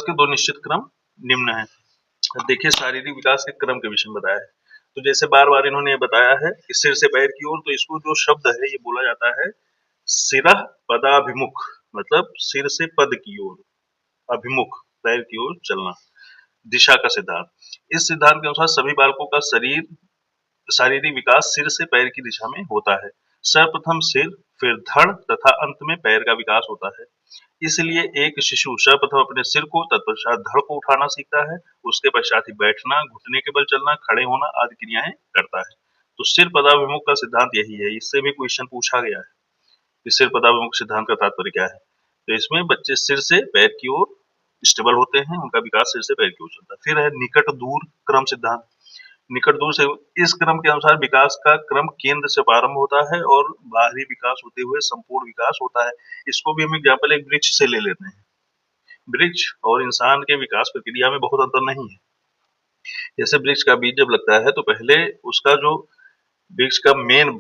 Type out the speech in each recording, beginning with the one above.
के दो निश्चित क्रम निम्न हैं। देखिए शारीरिक विकास के क्रम के विषय में बताया है। तो जैसे बार बार इन्होंने बताया है कि सिर से पैर की ओर, तो इसको जो शब्द है ये बोला जाता है सिरः पदाभिमुख, मतलब सिर से पद की ओर, अभिमुख पैर की ओर चलना, दिशा का सिद्धांत। इस सिद्धांत के अनुसार सभी बालकों का शारीरिक विकास सिर से पैर की दिशा में होता है। सर्वप्रथम सिर, फिर धड़ तथा अंत में पैर का विकास होता है। इसलिए एक शिशु सर्वप्रथम अपने सिर को, तत्पश्चात धड़ को उठाना सीखता है, उसके पश्चात ही बैठना, घुटने के बल चलना, खड़े होना आदि क्रियाएं करता है। तो सिर पदाभिमुख का सिद्धांत यही है। इससे भी क्वेश्चन पूछा गया है कि सिर पदाभिमुख सिद्धांत का तात्पर्य क्या है। तो इसमें बच्चे सिर से पैर की ओर स्टेबल होते हैं, उनका विकास सिर से पैर की ओर चलता है। फिर है निकट दूर क्रम सिद्धांत। निकट दूर से इस क्रम के अनुसार विकास का क्रम केंद्र से प्रारंभ होता है और बाहरी विकास होते हुए संपूर्ण विकास होता है। इसको भी हम एग्जाम्पल एक वृक्ष से ले लेते हैं। वृक्ष और इंसान के विकास प्रक्रिया में बहुत अंतर नहीं है। जैसे वृक्ष का बीज जब लगता है तो पहले उसका जो वृक्ष का मेन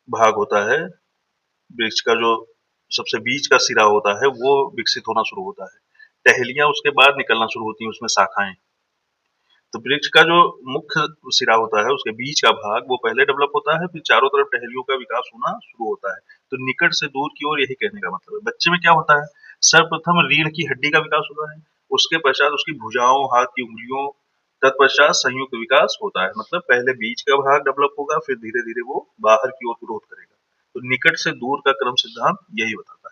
भाग होता है, वृक्ष का जो सबसे बीज का सिरा होता है वो विकसित होना शुरू होता है। टहलियां उसके बाद निकलना शुरू होती हैं, उसमें शाखाएं। तो वृक्ष का जो मुख्य सिरा होता है, उसके बीच का भाग, वो पहले डेवलप होता है, फिर चारों तरफ टहनियों का विकास होना शुरू होता है। तो निकट से दूर की ओर यही कहने का मतलब है। बच्चे में क्या होता है, सर्वप्रथम रीढ़ की हड्डी का विकास होता है, उसके पश्चात उसकी भुजाओं, हाथ की उंगलियों, तत्पश्चात संयुक्त विकास होता है। मतलब पहले बीच का भाग डेवलप होगा, फिर धीरे धीरे वो बाहर की ओर ग्रोथ करेगा। तो निकट से दूर का क्रम सिद्धांत यही बताता है।